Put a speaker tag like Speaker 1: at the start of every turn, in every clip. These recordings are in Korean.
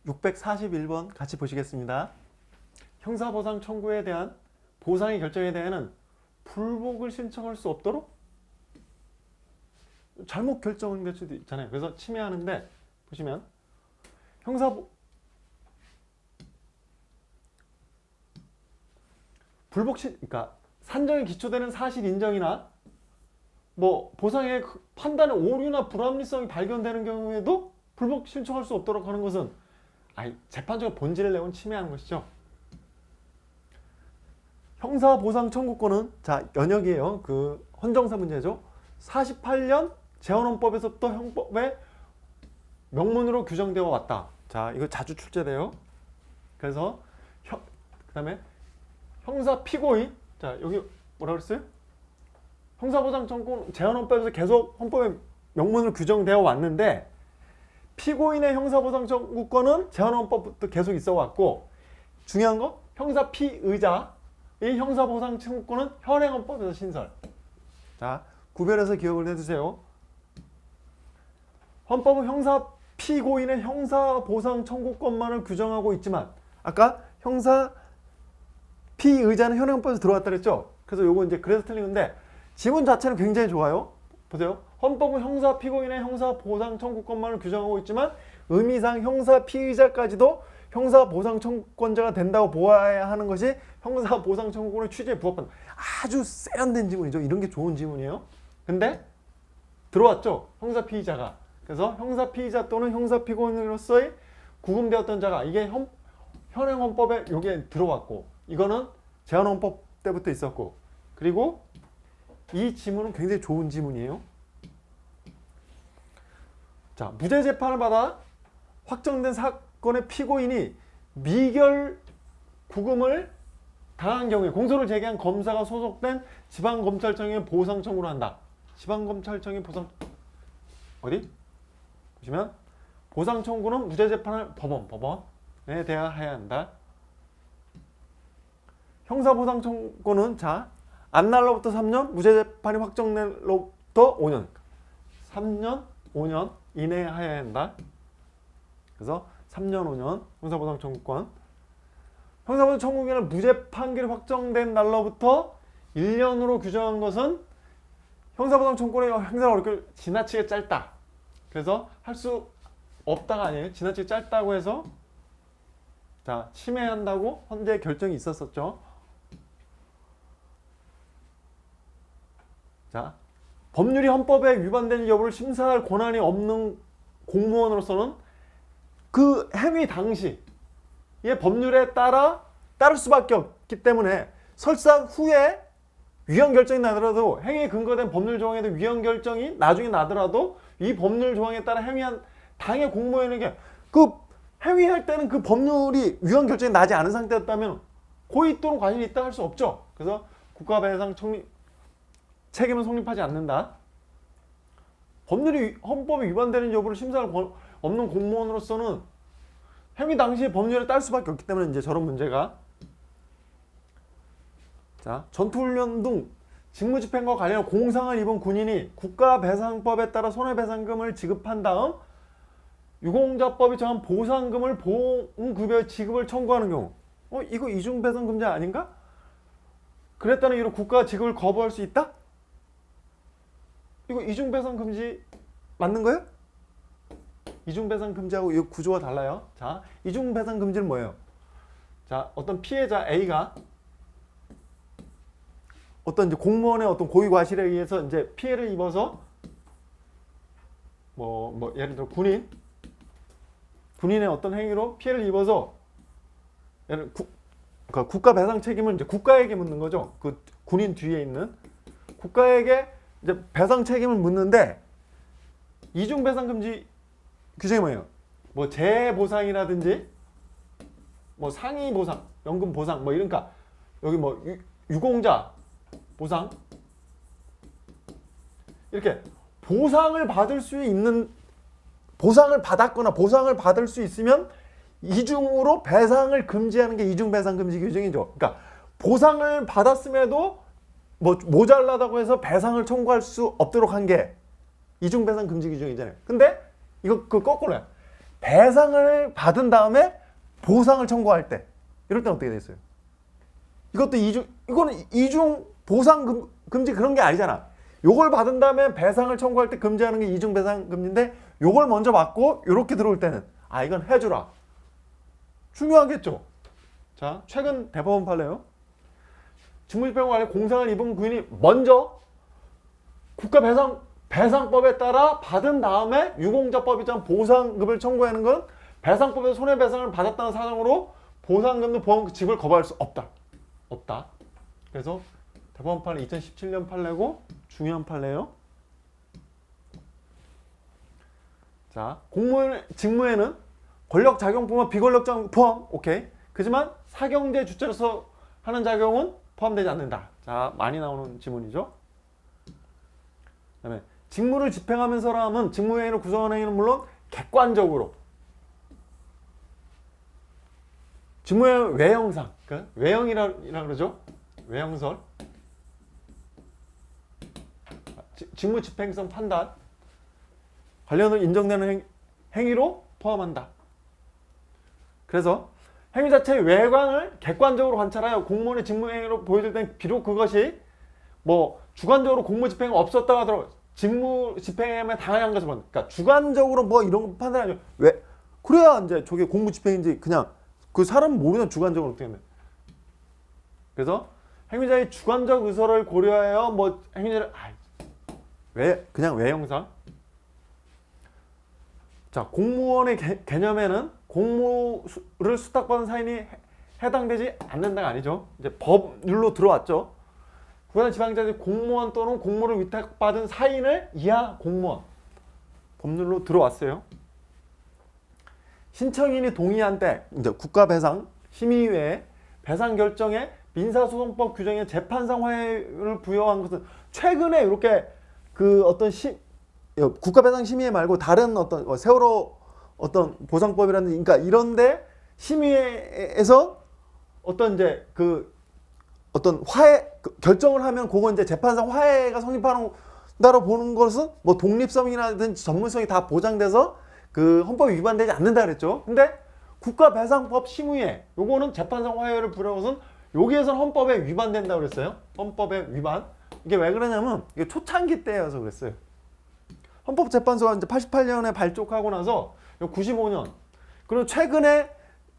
Speaker 1: 641번 같이 보시겠습니다. 형사보상 청구에 대한 보상의 결정에 대해서는 불복을 신청할 수 없도록 잘못 결정될 수도 있잖아요. 그래서 침해하는데 보시면 그러니까 산정에 기초되는 사실 인정이나 뭐 보상의 판단의 오류나 불합리성이 발견되는 경우에도 불복 신청할 수 없도록 하는 것은 재판적인 본질을 내온 침해하는 것이죠. 형사보상 청구권은 연역이에요. 그 헌정사 문제죠. 48년 재헌헌법에서부터 형법의 명문으로 규정되어 왔다. 이거 자주 출제돼요. 그래서 그다음에 형사 피고인, 여기 뭐라 그랬어요? 형사보상 청구권 재헌헌법에서 계속 헌법의 명문으로 규정되어 왔는데 피고인의 형사보상 청구권은 재헌헌법부터 계속 있어 왔고, 중요한 거 형사 피의자의 형사보상 청구권은 현행헌법에서 신설. 구별해서 기억을 해두세요. 헌법은 형사 피고인의 형사보상 청구권만을 규정하고 있지만 아까 형사 피의자는 현행헌법에서 들어왔다 그랬죠? 그래서 요거 이제 그래서 틀린 건데 지문 자체는 굉장히 좋아요. 보세요. 헌법은 형사 피고인의 형사보상 청구권만을 규정하고 있지만 의미상 형사 피의자까지도 형사보상 청구권자가 된다고 보아야 하는 것이 형사보상 청구권의 취지에 부합한다. 아주 세련된 지문이죠. 이런 게 좋은 지문이에요. 근데 들어왔죠. 형사 피의자가. 그래서 형사 피의자 또는 형사 피고인으로서의 구금되었던 자가 이게 현행 헌법에 여기에 들어왔고, 이거는 재헌헌법 때부터 있었고, 그리고 이 지문은 굉장히 좋은 지문이에요. 무죄 재판을 받아 확정된 사건의 피고인이 미결 구금을 당한 경우에 공소를 제기한 검사가 소속된 지방검찰청에 보상 청구를 한다. 지방검찰청이 보상 어디? 보시면 보상 청구는 무죄 재판을 법원에 대하여야 한다. 형사보상 청구는 안 날로부터 3년, 무죄 재판이 확정날로부터 5년. 3년, 5년 이내에 하여야 한다. 그래서 3년, 5년 형사보상 청구권. 형사보상 청구권은 무죄 판결이 확정된 날로부터 1년으로 규정한 것은 형사보상 청구권의 행사 어렵게 지나치게 짧다. 그래서 할 수 없다가 아니에요. 지나치게 짧다고 해서 침해한다고 헌재 결정이 있었었죠. 법률이 헌법에 위반되는 여부를 심사할 권한이 없는 공무원으로서는 그 행위 당시의 법률에 따를 수밖에 없기 때문에 설사 후에 위헌 결정이 나더라도 행위에 근거된 법률 조항에 대한 위헌 결정이 나중에 나더라도 이 법률 조항에 따라 행위한 당의 공무원에게 그 행위할 때는 그 법률이 위헌 결정이 나지 않은 상태였다면 고의 또는 과실이 있다 할 수 없죠. 그래서 국가배상 책임은 성립하지 않는다. 법률이 헌법에 위반되는 여부를 심사할 없는 공무원으로서는 행위 당시에 법률에 따를 수밖에 없기 때문에 이제 저런 문제가 전투훈련 등 직무집행과 관련 공상을 입은 군인이 국가배상법에 따라 손해배상금을 지급한 다음 유공자법이 정한 보상금을 보험급여 지급을 청구하는 경우, 이거 이중배상금지 아닌가? 그랬다는 이유로 국가가 지급을 거부할 수 있다? 이거 이중배상금지 맞는 거예요? 이중배상금지하고 이 구조가 달라요. 이중배상금지는 뭐예요? 어떤 피해자 A가 어떤 이제 공무원의 어떤 고의 과실에 의해서 이제 피해를 입어서 예를 들어 군인의 어떤 행위로 피해를 입어서 그러니까 국가 배상 책임을 이제 국가에게 묻는 거죠. 그 군인 뒤에 있는 국가에게 이제 배상 책임을 묻는데 이중 배상 금지 규정이 뭐예요? 재보상이라든지 상위 보상, 연금 보상 이러니까 여기 유공자 보상 이렇게 보상을 받을 수 있는 보상을 받았거나 보상을 받을 수 있으면 이중으로 배상을 금지하는 게 이중배상금지 규정이죠. 그러니까 보상을 받았음에도 모자라다고 해서 배상을 청구할 수 없도록 한 게 이중배상금지 규정이잖아요. 근데 이거 거꾸로야. 배상을 받은 다음에 보상을 청구할 때 이럴 때는 어떻게 돼 있어요? 이것도 이거는 이중 보상 금지 그런 게 아니잖아. 요걸 받은 다음에 배상을 청구할 때 금지하는 게 이중 배상 금지인데 요걸 먼저 받고 요렇게 들어올 때는 이건 해주라. 중요하겠죠. 자, 최근 대법원 판례요. 직무집행 관련 공상을 입은 구인이 먼저 국가배상법에 따라 받은 다음에 유공자법이란 보상금을 청구하는 건 배상법에서 손해배상을 받았다는 사정으로 보상금 등 보험 지급을 거부할 수 없다. 그래서 대법원 판례 2017년 판례고 중요한 판례예요. 자, 공무원 직무에는 권력 작용뿐만 비권력 작용 포함. 오케이. 그지만 사경제 주체로서 하는 작용은 포함되지 않는다. 자, 많이 나오는 지문이죠. 그다음에 직무를 집행하면서라면 직무행위를 구성하는 행위는 물론 객관적으로 직무의 외형상, 그러니까 외형이라 그러죠. 외형설, 직무 집행성 판단 관련으로 인정되는 행위로 포함한다. 그래서 행위 자체의 외관을 객관적으로 관찰하여 공무원의 직무행위로 보여줄 땐 비록 그것이 뭐 주관적으로 공무 집행이 없었다고 하더라도 직무 집행에 당한 것을 본. 그러니까 주관적으로 뭐 이런 거 판단하죠. 왜? 그래야 이제 저게 공무 집행인지 그냥 그 사람 모르면 주관적으로 어떻게 돼. 그래서 행위자의 주관적 의사를 고려하여 뭐 행위자를 왜 그냥 외형상. 자, 공무원의 개념에는 공무를 수탁받은 사인이 해당되지 않는다가 아니죠. 이제 법률로 들어왔죠. 구간 지방자들이 공무원 또는 공무를 위탁받은 사인을 이하 공무원. 법률로 들어왔어요. 신청인이 동의한 때 이제 국가배상 심의위에 배상 결정에 민사소송법 규정에 재판상 화해를 부여한 것은 최근에 이렇게 그 어떤 국가배상 심의회 말고 다른 어떤 세월호 어떤 보상법이라든지 그러니까 이런데 심의회에서 어떤 이제 그 어떤 화해 결정을 하면 그거 이제 재판상 화해가 성립한다로 보는 것은 뭐 독립성이라든지 전문성이 다 보장돼서 그 헌법이 위반되지 않는다 그랬죠. 근데 국가배상법 심의회 요거는 재판상 화해를 부여한 것은 여기에서는 헌법에 위반된다고 그랬어요. 헌법에 위반. 이게 왜 그러냐면 이게 초창기 때여서 그랬어요. 헌법재판소가 이제 88년에 발족하고 나서 95년 그리고 최근에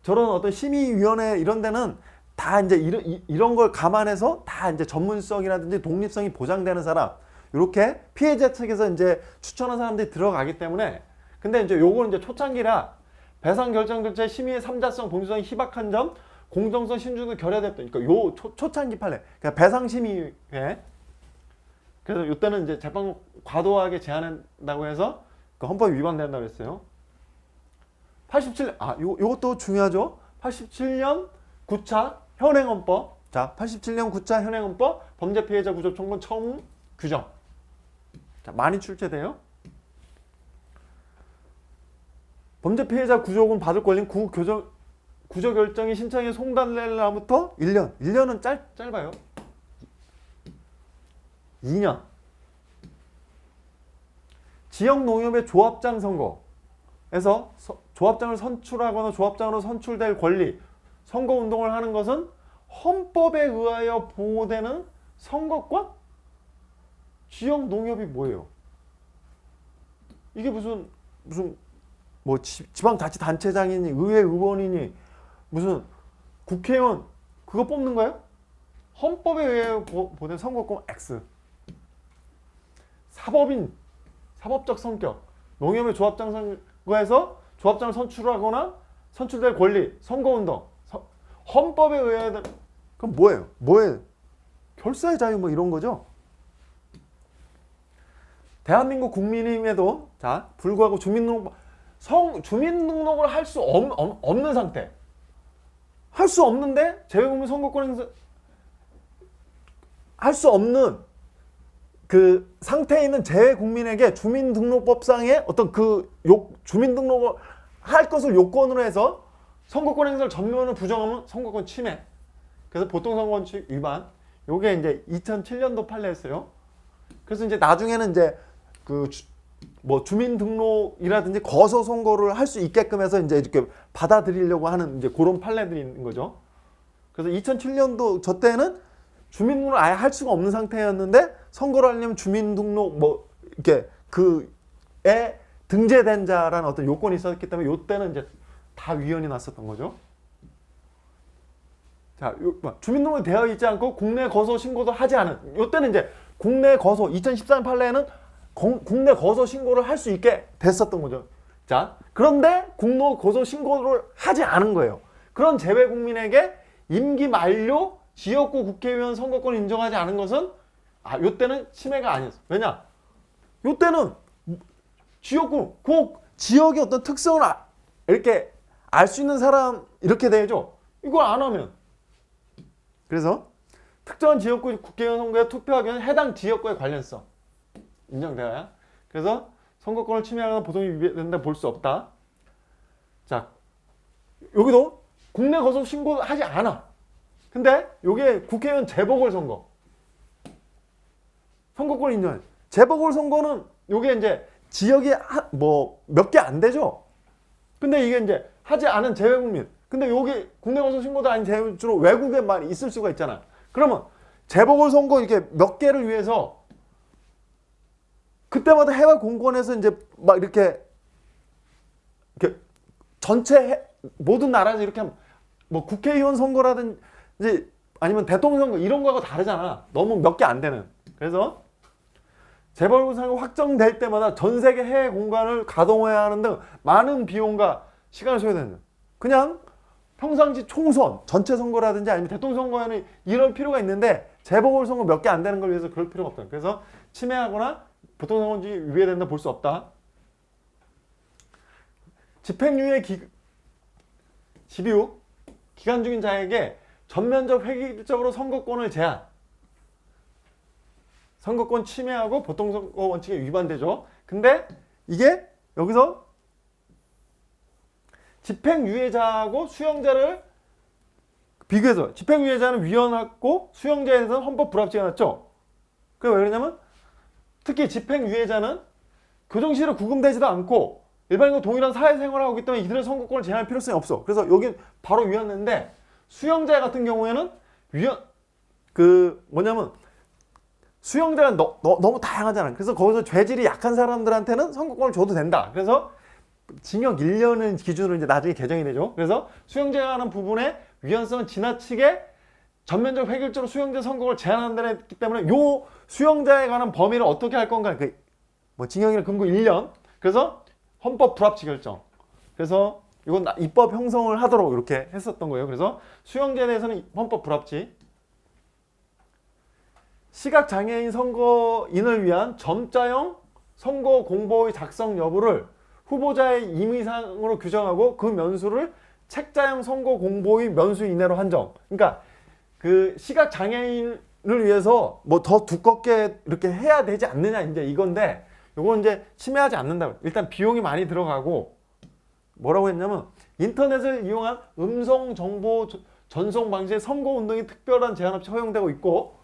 Speaker 1: 저런 어떤 심의위원회 이런 데는 다 이제 이런 걸 감안해서 다 이제 전문성이라든지 독립성이 보장되는 사람 이렇게 피해자 측에서 이제 추천한 사람들이 들어가기 때문에 근데 이제 요거는 이제 초창기라 배상 결정 절차의 심의의 삼자성 동시성이 희박한 점 공정성 신중도 결여됐다. 그러니까 요 초창기 판례 그러니까 배상 심의회 그래서 이때는 이제 재판 과도하게 제한한다고 해서 그 헌법이 위반된다고 했어요. 87년 요것도 중요하죠. 87년 9차 현행헌법. 자, 87년 9차 현행헌법 범죄 피해자 구조 청구 처음 규정. 자, 많이 출제돼요. 범죄 피해자 구조금 받을 권리는 구조 결정이 신청에 송달될 날부터 1년. 1년은 짧아요. 2년. 지역 농협의 조합장 선거에서 조합장을 선출하거나 조합장으로 선출될 권리, 선거운동을 하는 것은 헌법에 의하여 보호되는 선거권? 지역 농협이 뭐예요? 이게 무슨 뭐 지방자치단체장이니 의회 의원이니 무슨 국회의원 그거 뽑는 거예요? 헌법에 의해 보낸 선거권 X. 사법적 성격. 농협의 조합장 선거에서 조합장을 선출하거나 선출될 권리, 선거운동. 헌법에 의해 그럼 뭐예요? 결사의 자유 뭐 이런 거죠. 대한민국 국민임에도 자 불구하고 주민등록을 할 수 없는 상태. 할 수 없는데 재외국민 선거권 행사 할 수 없는 그 상태에 있는 재외국민에게 주민등록법상의 어떤 주민등록을 할 것을 요건으로 해서 선거권 행사를 전면으로 부정하면 선거권 침해. 그래서 보통선거원칙 위반. 요게 이제 2007년도 판례였어요. 그래서 이제 나중에는 이제 그 뭐 주민등록이라든지 거소 선거를 할 수 있게끔 해서 이제 이렇게 받아들이려고 하는 이제 그런 판례들이 있는 거죠. 그래서 2007년도 저 때는 주민등록을 아예 할 수가 없는 상태였는데 선거를 하려면 주민등록 뭐 이렇게 그에 등재된 자라는 어떤 요건이 있었기 때문에 요때는 이제 다 위헌이 났었던 거죠. 자, 주민등록이 되어 있지 않고 국내 거소 신고도 하지 않은 요때는 이제 국내 거소 2014년 판례에는 국내 거소 신고를 할 수 있게 됐었던 거죠. 자, 그런데 국내 거소 신고를 하지 않은 거예요. 그런 재외 국민에게 임기 만료 지역구 국회의원 선거권을 인정하지 않은 것은 요때는 침해가 아니었어. 왜냐? 요때는 지역구, 그 지역의 어떤 특성을 이렇게 알 수 있는 사람 이렇게 돼야죠. 이걸 안 하면. 그래서 특정한 지역구 국회의원 선거에 투표하기 위한 해당 지역구의 관련성 인정되어야. 그래서 선거권을 침해하거나 보통이 위배된다 볼 수 없다. 자, 여기도 국내 거소 신고하지 않아. 근데 요게 국회의원 재보궐선거. 선거권 인정해. 재보궐선거는 요게 이제 지역이 뭐 몇 개 안 되죠. 근데 이게 이제 하지 않은 재외국민. 근데 요게 국내 거소 신고도 아닌 주로 외국에 많이 있을 수가 있잖아. 그러면 재보궐선거 이렇게 몇 개를 위해서 그때마다 해외 공권에서 이제 막 이렇게 전체 모든 나라에서 이렇게 뭐 국회의원 선거라든지 아니면 대통령 선거 이런 거하고 다르잖아. 너무 몇 개 안 되는. 그래서 재보궐선거 확정될 때마다 전 세계 해외 공간을 가동해야 하는 등 많은 비용과 시간을 소요되는. 그냥 평상시 총선, 전체 선거라든지 아니면 대통령 선거에는 이럴 필요가 있는데 재보궐선거 몇 개 안 되는 걸 위해서 그럴 필요가 없다. 그래서 침해하거나 보통선거지 위배된다 볼 수 없다. 집행유예 집유 기간 중인 자에게 전면적 획일적으로 선거권을 제한. 선거권 침해하고 보통선거 원칙에 위반되죠. 근데 이게 여기서 집행유예자하고 수용자를 비교해서 집행유예자는 위헌하고 수용자에 대해서는 헌법 불합치가 났죠. 그게 왜 그러냐면 특히 집행유예자는 교정시로 구금되지도 않고 일반인과 동일한 사회생활을 하고 있기 때문에 이들의 선거권을 제한할 필요성이 없어. 그래서 여기 바로 위헌인데 수용자 같은 경우에는 뭐냐면 수용자가 너무 다양하잖아. 그래서 거기서 죄질이 약한 사람들한테는 선거권을 줘도 된다. 그래서 징역 1년은 기준으로 이제 나중에 개정이 되죠. 그래서 수용자가 하는 부분에 위헌성은 지나치게 전면적 획일적으로 수용자 선거를 제한한다고 했기 때문에 요 수용자에 관한 범위를 어떻게 할 건가. 뭐 징역이나 금고 1년. 그래서 헌법 불합치 결정. 그래서 이건 입법 형성을 하도록 이렇게 했었던 거예요. 그래서 수용자에 대해서는 헌법 불합치. 시각장애인 선거인을 위한 점자형 선거 공보의 작성 여부를 후보자의 임의사항으로 규정하고 그 면수를 책자형 선거 공보의 면수 이내로 한정. 그러니까 그 시각장애인을 위해서 뭐 더 두껍게 이렇게 해야 되지 않느냐 이제 이건데 요건 이제 침해하지 않는다. 일단 비용이 많이 들어가고 뭐라고 했냐면 인터넷을 이용한 음성 정보 전송 방식의 선거 운동이 특별한 제한 없이 허용되고 있고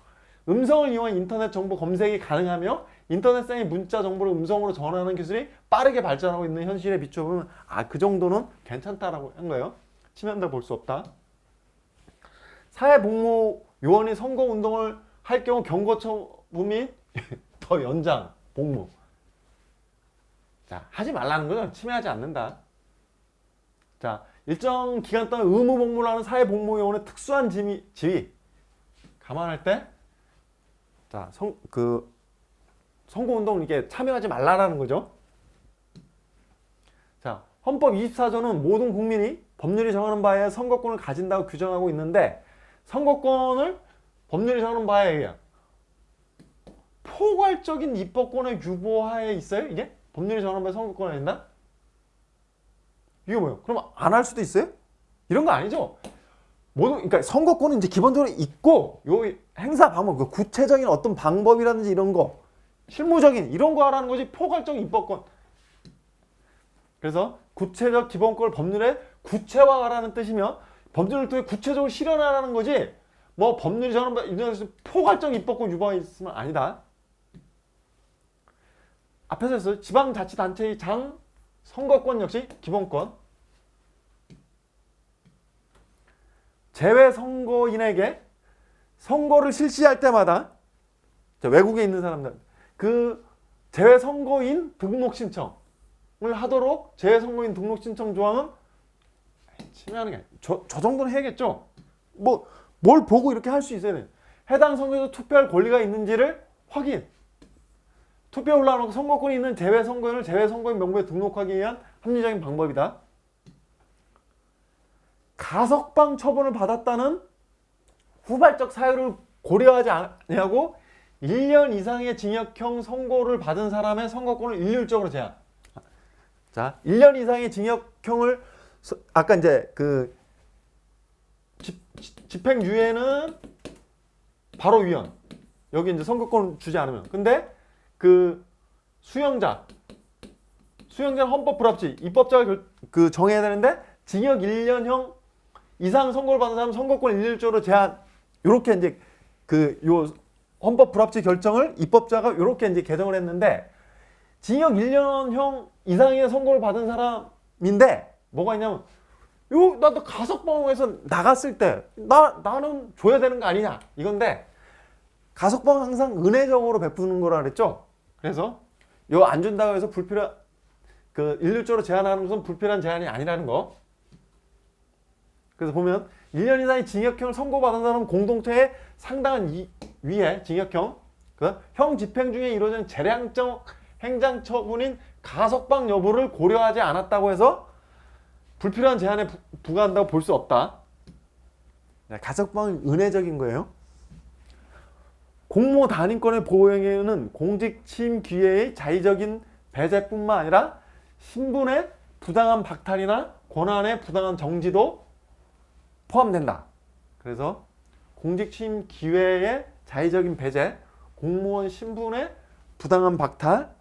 Speaker 1: 음성을 이용한 인터넷 정보 검색이 가능하며 인터넷상의 문자 정보를 음성으로 전하는 기술이 빠르게 발전하고 있는 현실에 비춰보면 그 정도는 괜찮다라고 한 거예요. 침해한다 볼 수 없다. 사회복무 요원이 선거운동을 할 경우 경고처분 및 더 연장 복무. 자, 하지 말라는 거죠. 침해하지 않는다. 자, 일정 기간 동안 의무 복무를 하는 사회복무 요원의 특수한 지위 감안할 때 자, 선거운동 이렇게 참여하지 말라라는 거죠. 자, 헌법 24조는 모든 국민이 법률이 정하는 바에 선거권을 가진다고 규정하고 있는데 선거권을 법률이 정하는 바에 의해 포괄적인 입법권의 유보하에 있어요? 이게? 법률이 정하는 바에 선거권을 가진다? 이게 뭐예요? 그럼 안 할 수도 있어요? 이런 거 아니죠? 그러니까 선거권은 이제 기본적으로 있고 요 행사 방법, 그 구체적인 어떤 방법이라든지 이런 거 실무적인 이런 거 하라는 거지 포괄적인 입법권. 그래서 구체적 기본권을 법률에 구체화하라는 뜻이며 법률을 통해 구체적으로 실현하라는 거지 뭐 법률이 정하는 포괄적 입법권 유보가 있으면 아니다. 앞에서 했어요. 지방자치단체의 장 선거권 역시 기본권. 제외 선거인에게 선거를 실시할 때마다 외국에 있는 사람들 그 제외 선거인 등록 신청을 하도록 제외 선거인 등록 신청 조항은 침해하는 게 아니에요. 저 정도는 해야겠죠. 뭐 뭘 보고 이렇게 할 수 있어야 돼요. 해당 선거에서 투표할 권리가 있는지를 확인. 투표에 올라오는 선거권이 있는 제외 선거인을 제외 선거인 명부에 등록하기 위한 합리적인 방법이다. 가석방 처분을 받았다는 후발적 사유를 고려하지 아니하고 1년 이상의 징역형 선고를 받은 사람의 선거권을 일률적으로 제한. 자, 1년 이상의 징역형을 아까 이제 그 집행유예는 바로 위헌. 여기 이제 선거권을 주지 않으면. 근데 그 수용자는 헌법 불합치, 입법자가 정해야 되는데 징역 1년형 이상 선고를 받은 사람 선거권 일률적으로 제한. 요렇게 이제 요 헌법 불합치 결정을 입법자가 요렇게 이제 개정을 했는데 징역 1년형 이상의 선고를 받은 사람인데 뭐가 있냐면 나도 가석방에서 나갔을 때 나는 줘야 되는 거 아니냐 이건데 가석방 항상 은혜적으로 베푸는 거라 그랬죠. 그래서 요 안 준다고 해서 불필요한 일률적으로 제한하는 것은 불필요한 제한이 아니라는 거. 그래서 보면 1년 이상의 징역형을 선고받은 사람은 공동체의 상당한 위에 징역형, 형 집행 중에 이루어진 재량적 행정처분인 가석방 여부를 고려하지 않았다고 해서 불필요한 제한에 부과한다고 볼 수 없다. 가석방은 은혜적인 거예요. 공모 단임권의 보호행위는 공직 취임 기회의 자의적인 배제뿐만 아니라 신분의 부당한 박탈이나 권한의 부당한 정지도 포함된다. 그래서 공직 취임 기회의 자의적인 배제, 공무원 신분의 부당한 박탈,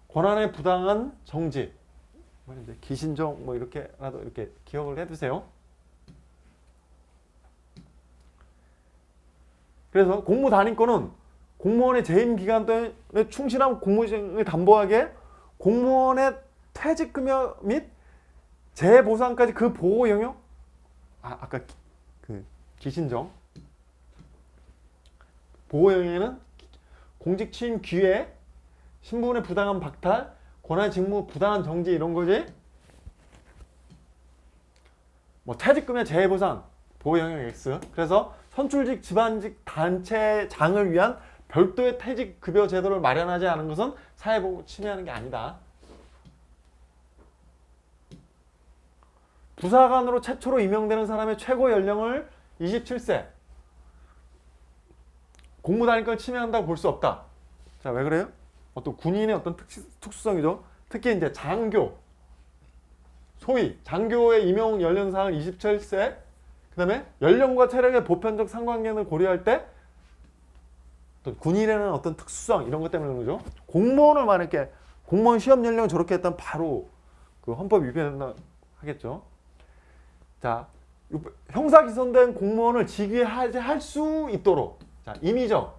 Speaker 1: 권한의 부당한 정지, 이제 기신정 뭐 이렇게라도 이렇게 기억을 해두세요. 그래서 공무 단임권은 공무원의 재임 기간 동안에 충실한 공무집행을 담보하게 공무원의 퇴직급여 및 재보상까지 그 보호 영역, 아까 기신정 보호 영역에는 공직 취임 기회, 신분의 부당한 박탈, 권한 직무 부당한 정지 이런 거지. 뭐 퇴직금의 재보상 보호 영역 X. 그래서 선출직 집안직 단체장을 위한 별도의 퇴직급여 제도를 마련하지 않은 것은 사회보호 침해하는 게 아니다. 부사관으로 최초로 임명되는 사람의 최고 연령을 27세. 공무단임권을 침해한다고 볼 수 없다. 자, 왜 그래요? 어떤 군인의 어떤 특수성이죠. 특히 이제 장교, 소위 장교의 임용 연령상은 27세. 그다음에 연령과 체력의 보편적 상관관계를 고려할 때 또 군인에는 어떤 특수성 이런 것 때문에 그런 거죠. 공무원을 만약에 공무원 시험 연령 저렇게 했다면 바로 헌법 위반한다 하겠죠. 자, 형사 기소된 공무원을 직위에 하제할 수 있도록 자, 임의적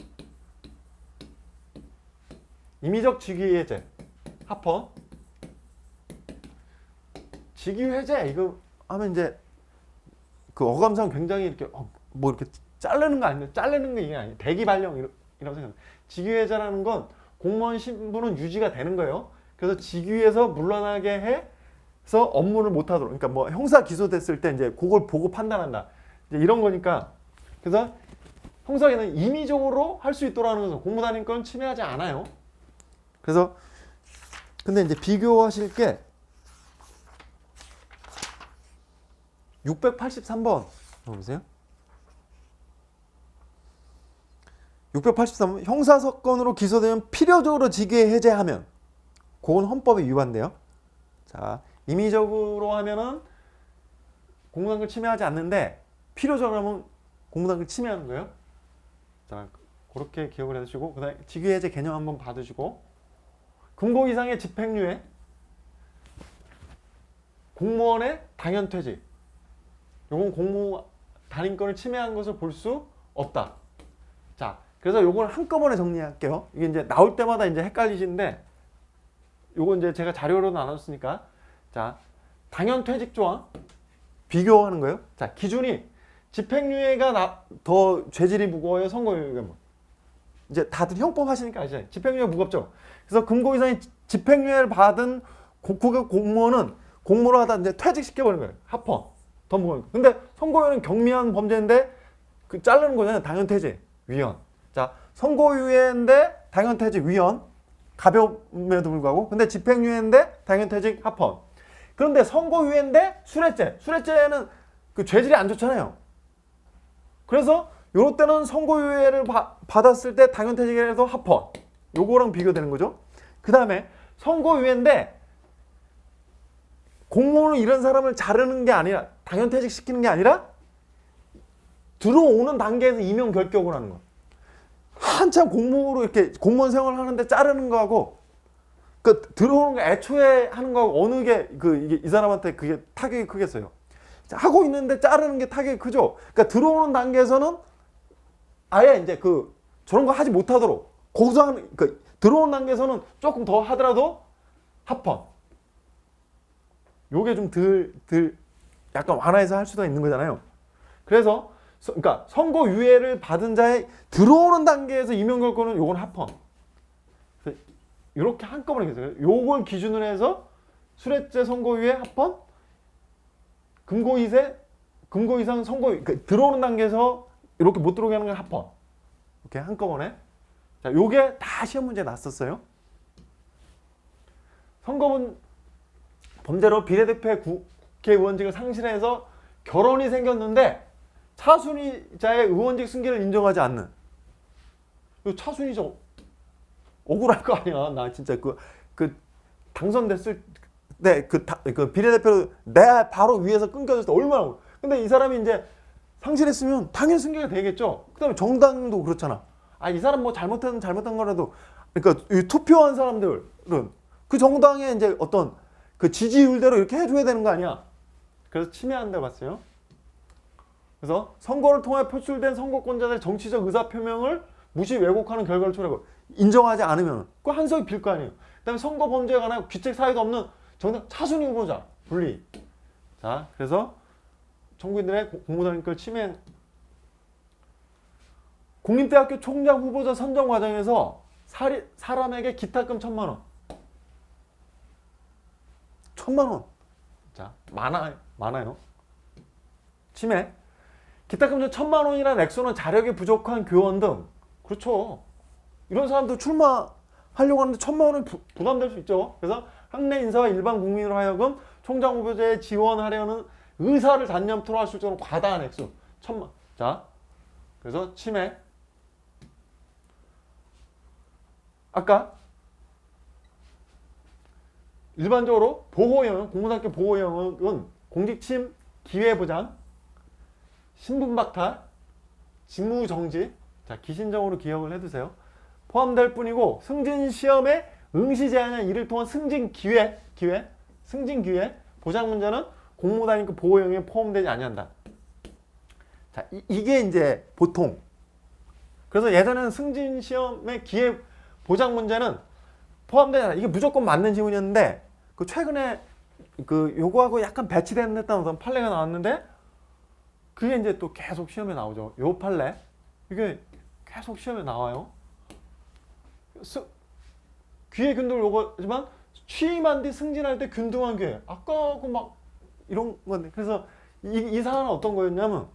Speaker 1: 직위 해제 합헌 직위 해제 이거 하면 이제 어감상 굉장히 이렇게 뭐 이렇게 자르는 거 아니에요. 자르는 게 이게 아니에요. 대기 발령 이라고 생각합니다. 직위 해제라는 건 공무원 신분은 유지가 되는 거예요. 그래서 직위에서 물러나게 해서 업무를 못 하도록. 그러니까 뭐 형사 기소됐을 때 이제 그걸 보고 판단한다. 이제 이런 거니까. 그래서 형사에는 임의적으로 할 수 있도록 하는 것은 공무단임권 침해하지 않아요. 그래서 근데 이제 비교하실 게 683번 보세요. 683번 형사사건으로 기소되면 필요적으로 직위 해제하면 그건 헌법에 위반돼요. 자, 임의적으로 하면은 공무단임권 침해하지 않는데 필요적으로 하면 공무단임권 침해하는 거예요. 자, 그렇게 기억을 해두시고 그다음에 직위 해제 개념 한번 봐두시고 금고 이상의 집행유예 공무원의 당연퇴직 요건 공무 단임권을 침해한 것을 볼 수 없다. 자, 그래서 요걸 한꺼번에 정리할게요. 이게 이제 나올 때마다 이제 헷갈리시는데 요거 이제 제가 자료로 나눴으니까 자 당연퇴직 조항 비교하는 거예요. 자 기준이 집행유예가 더 죄질이 무거워요. 선고유예가 뭐. 이제 다들 형법 하시니까 아시잖아요. 집행유예 무겁죠. 그래서 금고 이상의 집행유예를 받은 국가 공무원은 공무를 하다 이제 퇴직시켜버리는 거예요. 합헌. 더 무거워요. 근데 선고유예는 경미한 범죄인데 그 자르는 거잖아요. 당연퇴직 위헌. 자 선고유예인데 당연퇴직 위헌. 가벼움에도 불구하고. 근데 집행유예인데 당연퇴직 합헌. 그런데 선고유예인데 수뢰죄. 수뢰죄는 그 죄질이 안 좋잖아요. 그래서 요럴 때는 선고유예를 받았을 때 당연퇴직에서 합헌. 요거랑 비교되는 거죠. 그 다음에 선고유예인데 공무원을 이런 사람을 자르는 게 아니라 당연퇴직 시키는 게 아니라 들어오는 단계에서 임용 결격을 하는 거야. 한참 공무원으로 이렇게 공무원 생활을 하는데 자르는 거하고 그 들어오는 거 애초에 하는 거하고 어느 게 이게 이 사람한테 그게 타격이 크겠어요. 하고 있는데 자르는 게 타격이 크죠. 그러니까 들어오는 단계에서는 아예 이제 저런 거 하지 못하도록 고소하는 들어오는 단계에서는 조금 더 하더라도 합헌. 요게 좀 덜 약간 완화해서 할 수도 있는 거잖아요. 그래서 그러니까 선고유예를 받은 자의 들어오는 단계에서 임용결권은 요건 합헌. 이렇게 한꺼번에 계세요. 요걸 기준으로 해서 수뢰죄 선고유예 합헌, 금고 이상 선고유 그러니까 들어오는 단계에서 이렇게 못 들어오게 하는 건 합헌. 이렇게 한꺼번에. 자, 요게 다 시험 문제 났었어요. 선거문 범죄로 비례대표의 국회의원직을 상실해서 결혼이 생겼는데 차순위자의 의원직 승계를 인정하지 않는. 이 차순위자 억울할 거 아니야. 나 진짜 당선됐을 때 그 비례대표로 내 바로 위에서 끊겨졌을 때 얼마나 억울. 근데 이 사람이 이제 상실했으면 당연히 승계가 되겠죠. 그다음에 정당도 그렇잖아. 아, 이 사람 뭐 잘못한 거라도 그러니까 이 투표한 사람들은 그 정당의 이제 어떤 그 지지율대로 이렇게 해줘야 되는 거 아니야. 그래서 침해한다고 봤어요. 그래서 선거를 통해 표출된 선거권자들의 정치적 의사표명을 무시 왜곡하는 결과를 초래하고 인정하지 않으면 그 한석이 빌 거 아니에요. 그다음에 선거 범죄에 관한 규칙 사유도 없는 정당 차순위 후보자 분리. 자, 그래서 청구인들의 공무단위권 침해. 국립대학교 총장 후보자 선정 과정에서 사람에게 기탁금 1,000만 원. 1,000만 원. 자, 많아요. 침해. 기탁금 1,000만 원이라는 액수는 자력이 부족한 교원 등 그렇죠. 이런 사람도 출마하려고 하는데 1,000만 원은 부담될 수 있죠. 그래서 학내 인사와 일반 국민으로 하여금 총장 후보자에 지원하려는 의사를 단념토록 할 수 있도록 과다한 액수 1,000만. 자, 그래서 침해. 아까 일반적으로 보호영역, 공무상학교 보호영역은 공직침 기회보장, 신분박탈, 직무정지, 자 기신정으로 기억을 해두세요. 포함될 뿐이고 승진시험에 응시 제한이나 이를 통한 승진기회, 승진기회, 보장 문제는 공무단위권 보호영역에 포함되지 아니한다. 자 이게 이제 보통. 그래서 예전에는 승진시험의 기회 보장 문제는 포함되지 않아. 이게 무조건 맞는 질문이었는데 최근에 요거하고 약간 배치되는 듯한 판례가 나왔는데 그게 이제 또 계속 시험에 나오죠. 요 판례 이게 계속 시험에 나와요. 기회 균등 요거지만 취임한 뒤 승진할 때 균등한 기회. 아까 막 이런 건데 그래서 이 사안은 어떤 거였냐면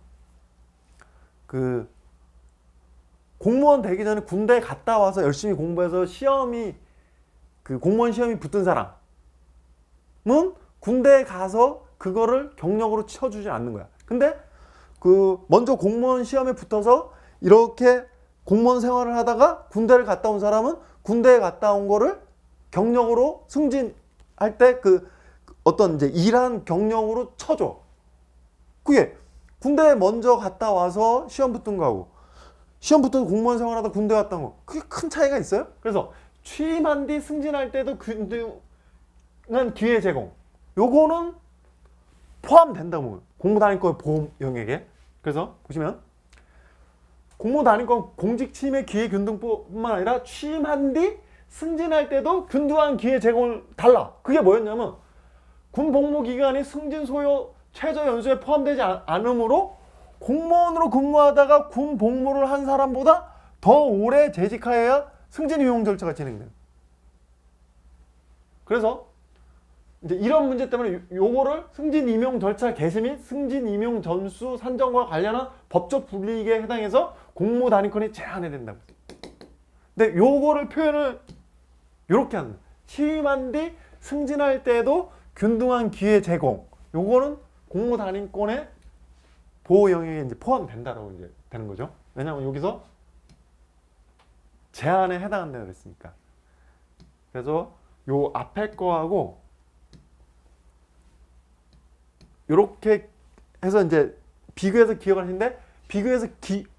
Speaker 1: 공무원 되기 전에 군대 갔다 와서 열심히 공부해서 공무원 시험이 붙은 사람은 군대에 가서 그거를 경력으로 쳐주지 않는 거야. 근데 먼저 공무원 시험에 붙어서 이렇게 공무원 생활을 하다가 군대를 갔다 온 사람은 군대에 갔다 온 거를 경력으로 승진할 때 어떤 이제 일한 경력으로 쳐줘. 그게 군대에 먼저 갔다 와서 시험 붙은 거하고 시험 붙은 공무원 생활하다 군대 갔다 온 거 그게 큰 차이가 있어요. 그래서 취임한 뒤 승진할 때도 균등한 기회 제공 요거는 포함된다고 공무단위권 보험 영역에. 그래서 보시면 공무단위권 공직침해 기회 균등뿐만 아니라 취임한 뒤 승진할 때도 균등한 기회 제공을 달라. 그게 뭐였냐면 군 복무 기간이 승진 소요 최저 연수에 포함되지 않으므로 공무원으로 근무하다가 군 복무를 한 사람보다 더 오래 재직하여야 승진 임용 절차가 진행돼요. 그래서 이제 이런 문제 때문에 요거를 승진 임용 절차 개시 및 승진 임용 전수 산정과 관련한 법적 불이익에 해당해서 공무 단위권이 제한이 된다고. 근데 요거를 표현을 요렇게 하는 거예요. 취임한 뒤 승진할 때도 균등한 기회 제공. 요거는 공무 단위권의 보호 영역에 이제 포함된다라고 이제 되는 거죠. 왜냐하면 여기서 제한에 해당한다고 그랬으니까. 그래서 요 앞에 거하고 요렇게 해서 이제 비교해서 기억을 했는데 비교해서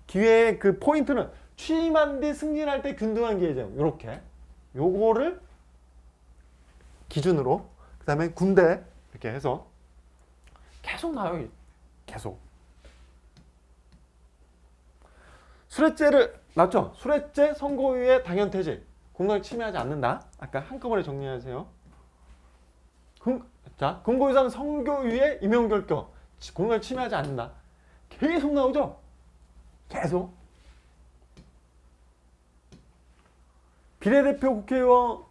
Speaker 1: 기회의 그 포인트는 취임한 뒤 승진할 때 균등한 기회 제공. 요렇게. 요거를 기준으로 그다음에 군대 이렇게 해서 계속 나와요. 계속. 수뢰죄를 맞죠? 수뢰죄 선고유예 당연퇴직. 공무원을 침해하지 않는다. 아까 한꺼번에 정리하세요. 자, 근고유상 선고유예 임용결격. 공무원을 침해하지 않는다. 계속 나오죠? 계속. 비례대표 국회의원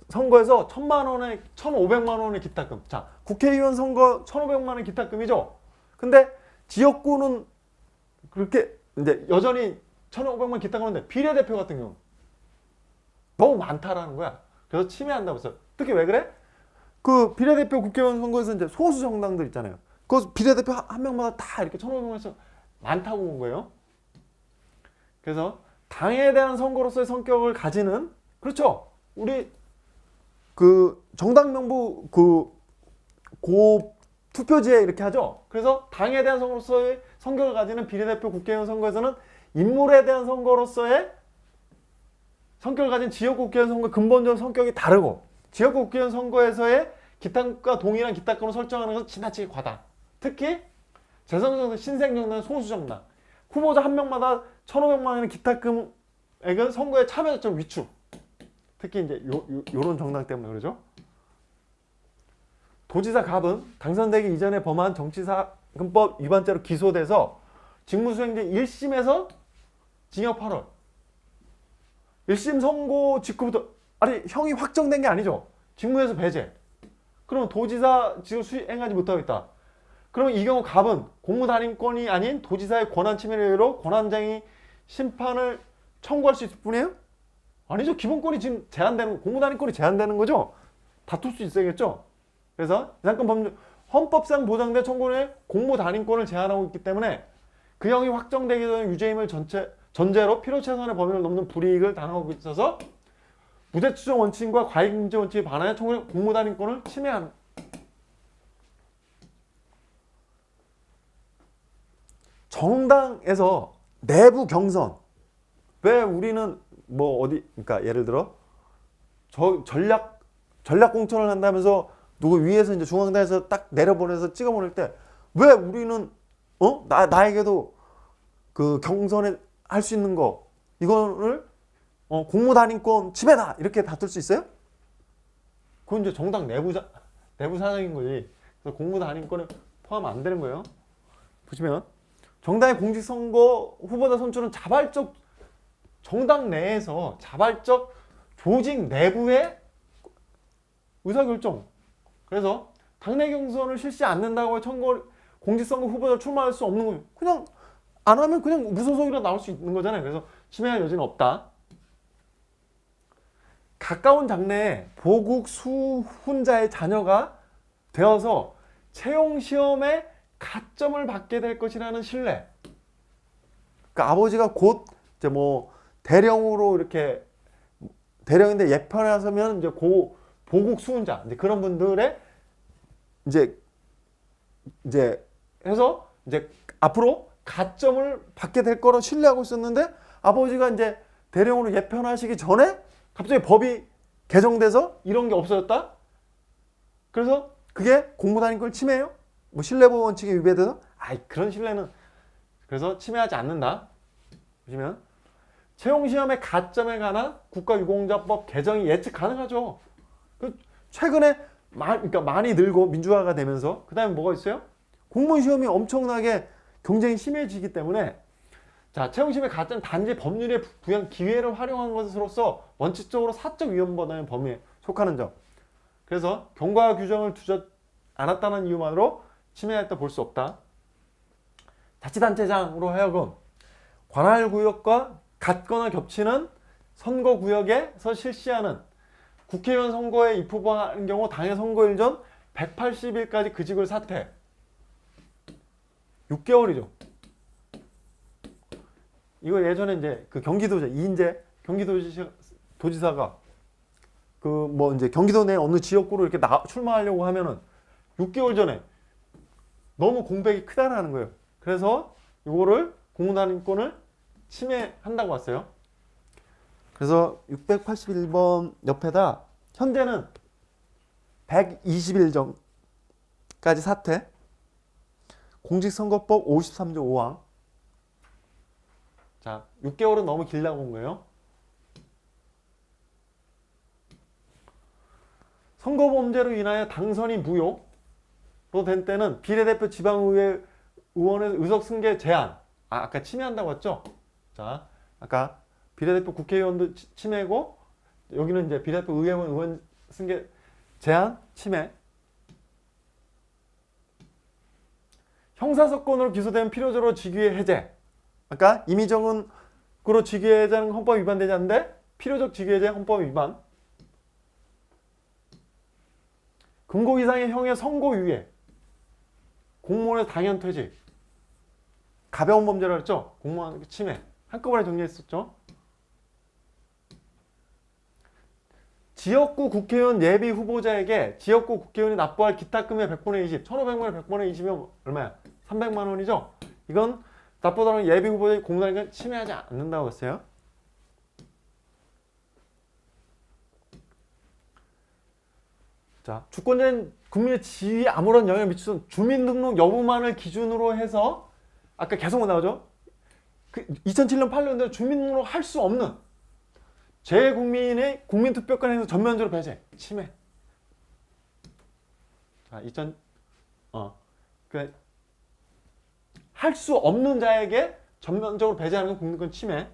Speaker 1: 선거에서 1,000만 원에 1,500만 원의 기타금. 자, 국회의원 선거 1,500만 원의 기타금이죠. 근데 지역구는 그렇게 이제 여전히 1,500만 기타금인데 비례대표 같은 경우 너무 많다라는 거야. 그래서 침해한다고 했어요. 특히 왜 그래? 그 비례대표 국회의원 선거에서 이제 소수 정당들 있잖아요. 그 비례대표 한 명마다 다 이렇게 1,500만원씩 많다고 본 거예요. 그래서 당에 대한 선거로서의 성격을 가지는 그렇죠. 우리 그 정당 명부 고 투표지에 이렇게 하죠. 그래서 당에 대한 선거로서의 성격을 가지는 비례대표 국회의원 선거에서는 인물에 대한 선거로서의 성격을 가진 지역구 국회의원 선거 근본적인 성격이 다르고 지역구 국회의원 선거에서의 기타금과 동일한 기타금을 설정하는 것은 지나치게 과다. 특히 재선정당, 신생정당, 소수정당 후보자 한 명마다 1,500만 원의 기타금액은 선거에 참여자점 위축. 특히 이제 요런 정당 때문에 그러죠. 도지사 갑은 당선되기 이전에 범한 정치자금법 위반죄로 기소돼서 직무수행제 1심에서 징역 8월. 1심 선고 직후부터 아니 형이 확정된 게 아니죠. 직무에서 배제. 그럼 도지사 직을 수행하지 못하고 있다. 그럼 이 경우 갑은 공무단임권이 아닌 도지사의 권한 침해를 의뢰로 권한쟁의 심판을 청구할 수 있을 뿐이에요? 아니죠. 기본권이 지금 제한되는 공무단임권이 제한되는 거죠. 다툴 수 있어야겠죠. 그래서 이 사건 법률 헌법상 보장된 청구의 공무단임권을 제한하고 있기 때문에 그 형이 확정되기 전에 유죄임을 전제로 필요 최소한의 범위를 넘는 불이익을 당하고 있어서 무죄 추정 원칙과 과잉금지 원칙에 반하여 청구의 공무단임권을 침해하는. 정당에서 내부 경선. 왜 우리는 뭐 어디 그러니까 예를 들어 전략 공천을 한다면서 누구 위에서 이제 중앙당에서 딱 내려보내서 찍어보낼 때 왜 우리는 나에게도 그 경선에 할 수 있는 거 이거를 공무단임권 침해다 이렇게 다툴 수 있어요? 그건 이제 정당 내부 사정인 거지. 그래서 공무단임권에 포함 안 되는 거예요. 보시면 정당의 공직선거 후보자 선출은 자발적 정당 내에서 자발적 조직 내부의 의사결정. 그래서 당내 경선을 실시 않는다고 공직선거 후보자 출마할 수 없는 거예요. 그냥 안 하면 그냥 무소속이라 나올 수 있는 거잖아요. 그래서 침해할 여지는 없다. 가까운 장래에 보국 수훈자의 자녀가 되어서 채용 시험에 가점을 받게 될 것이라는 신뢰. 그러니까 아버지가 곧 이제 뭐 대령으로 이렇게 대령인데 예편에 서면 이제 보국 수훈자 이제 그런 분들의 이제 해서 이제 앞으로 가점을 받게 될 거로 신뢰하고 있었는데 아버지가 이제 대령으로 예편하시기 전에 갑자기 법이 개정돼서 이런 게 없어졌다. 그래서 그게 공무단임권 침해예요? 뭐 신뢰보호 원칙에 위배돼서? 그런 신뢰는 그래서 침해하지 않는다. 보시면 채용시험의 가점에 관한 국가유공자법 개정이 예측 가능하죠. 최근에 그러니까 많이 늘고 민주화가 되면서 그 다음에 뭐가 있어요? 공무원 시험이 엄청나게 경쟁이 심해지기 때문에 자, 채용시험의 가점 단지 법률에 부여한 기회를 활용한 것으로서 원칙적으로 사적 위헌보다는 범위에 속하는 점. 그래서 경과 규정을 두지 않았다는 이유만으로 침해했다 볼 수 없다. 자치단체장으로 하여금 관할구역과 같거나 겹치는 선거구역에서 실시하는 국회의원 선거에 입후보하는 경우 당해 선거일 전 180일까지 그 직을 사퇴. 6개월이죠. 이거 예전에 이제 그 경기도지사 이인재 경기도지사가 그 뭐 이제 경기도 내 어느 지역구로 이렇게 출마하려고 하면은 6개월 전에 너무 공백이 크다라는 거예요. 그래서 이거를 공무단인권을 침해한다고 왔어요. 그래서 681번 옆에다 현재는 120일 전까지 사퇴. 공직선거법 53조 5항. 자, 6개월은 너무 길다고 본 거예요. 선거범죄로 인하여 당선이 무효로 된 때는 비례대표 지방의회 의원의 의석 승계 제한. 아까 침해한다고 했죠? 자, 아까 비례대표 국회의원도 침해고 여기는 이제 비례대표 의원 승계 제한 침해. 형사사건으로 기소되면 필요적으로 직위의 해제. 아까 임의정은으로 직위의 해제는 헌법 위반되지 않는데 필요적 직위의 해제 헌법 위반. 금고 이상의 형의 선고유예. 공무원의 당연 퇴직. 가벼운 범죄라 했죠? 공무원 침해. 한꺼번에 정리했었죠? 지역구 국회의원 예비 후보자에게 지역구 국회의원이 납부할 기타금의 100분의 20, 1,500만 원 100분의 20이면 얼마야? 300만 원이죠? 이건 납부하는 예비 후보자의 공단위가 침해하지 않는다고 했어요. 자, 주권자인 국민의 지위에 아무런 영향을 미치는 주민등록 여부만을 기준으로 해서 아까 계속 나오죠? 그 2007년 8년도에 주민등록 할 수 없는 재국민의 국민투표권에서 전면적으로 배제, 침해. 자, 할 수 없는 자에게 전면적으로 배제하는 건 국민권 침해.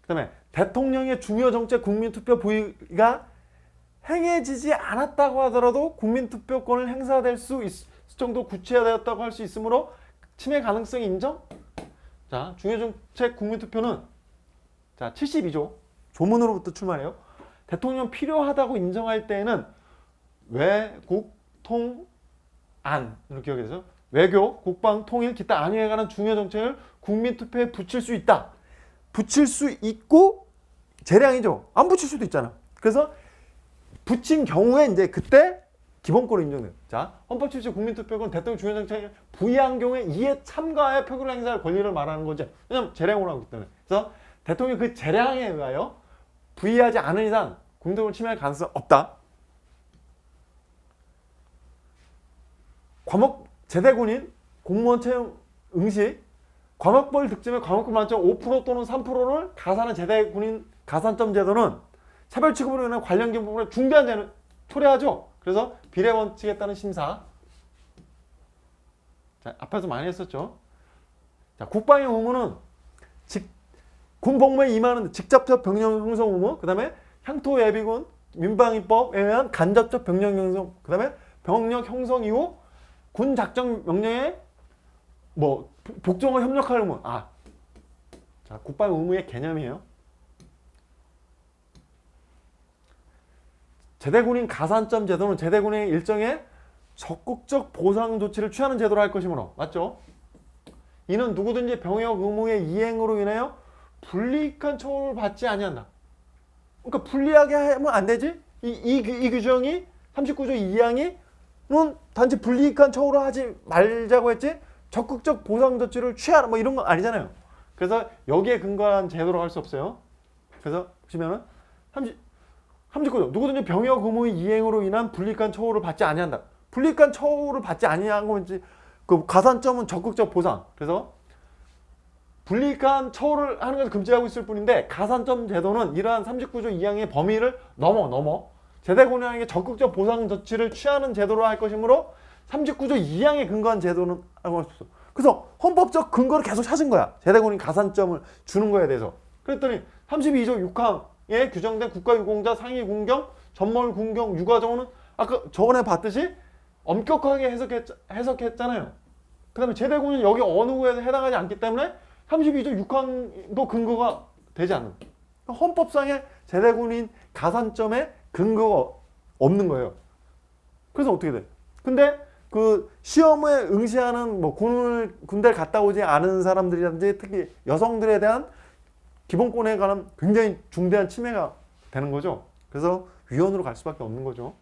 Speaker 1: 그 다음에 대통령의 중요 정책 국민투표 부위가 행해지지 않았다고 하더라도 국민투표권을 행사될 수 있을 정도 구체화되었다고 할 수 있으므로 침해 가능성이 인정? 자, 중요 정책 국민투표는 자, 72조 조문으로부터 출마해요. 대통령 필요하다고 인정할 때에는 외국 통안 이렇게 기억이 되죠. 외교, 국방, 통일, 기타 안위에 관한 중요 정책을 국민투표에 붙일 수 있다. 붙일 수 있고 재량이죠. 안 붙일 수도 있잖아. 그래서 붙인 경우에 이제 그때 기본권으로 인정돼요. 자, 헌법 70 국민투표권 대통령 중요 정책에 부의한 경우에 이에 참가하여 표결을 행사할 권리를 말하는 거지. 왜냐면 재량으로 하기 때문에. 그래서 대통령이 그 재량에 의하여 부의하지 않은 이상 국민투표권을 침해할 가능성은 없다. 제대군인 공무원 채용 응시 과목별 득점의 과목별 만점 5% 또는 3%를 가산한 제대군인 가산점 제도는 차별 취급으로 인한 관련 기부분에 중대한 죄는 초래하죠. 그래서 비례 원칙에 따른 심사. 자, 앞에서 많이 했었죠. 자, 국방의 의무는 군 복무에 임하는 직접적 병력 형성 의무, 그 다음에 향토 예비군 민방위법에 의한 간접적 병력 형성, 그 다음에 병력 형성 이후 군 작전 명령에 뭐 복종과 협력할 의무. 자, 국방 의무의 개념이에요. 제대군인 가산점 제도는 제대군의 일정의 적극적 보상 조치를 취하는 제도로 할 것이므로, 맞죠? 이는 누구든지 병역 의무의 이행으로 인하여 불이익한 처우를 받지 아니한다. 그러니까 불리하게 하면 안 되지? 이 규정이 39조 2항이는 단지 불이익한 처우를 하지 말자고 했지 적극적 보상 조치를 취하라 뭐 이런 건 아니잖아요. 그래서 여기에 근거한 제도로 할 수 없어요. 그래서 보시면은 39조 누구든지 병역 의무의 이행으로 인한 불이익한 처우를 받지 아니한다. 불이익한 처우를 받지 아니한 건 그 가산점은 적극적 보상. 그래서 불이익한 처우를 하는 것을 금지하고 있을 뿐인데 가산점 제도는 이러한 39조 2항의 범위를 넘어 재대군인에게 적극적 보상 조치를 취하는 제도로 할 것이므로 39조 2항에 근거한 제도는 알고 있어. 그래서 헌법적 근거를 계속 찾은 거야. 재대군인 가산점을 주는 거에 대해서. 그랬더니 32조 6항에 규정된 국가유공자 상위 군경, 전몰 군경, 유가정호는 아까 저번에 봤듯이 엄격하게 해석했잖아요. 그 다음에 재대군인 여기 어느 구에서 해당하지 않기 때문에 32조 6항도 근거가 되지 않는. 헌법상의 재대군인 가산점에 근거가 없는 거예요. 그래서 어떻게 돼? 근데 그 시험에 응시하는 뭐 군대를 갔다 오지 않은 사람들이라든지 특히 여성들에 대한 기본권에 관한 굉장히 중대한 침해가 되는 거죠. 그래서 위헌으로 갈 수밖에 없는 거죠.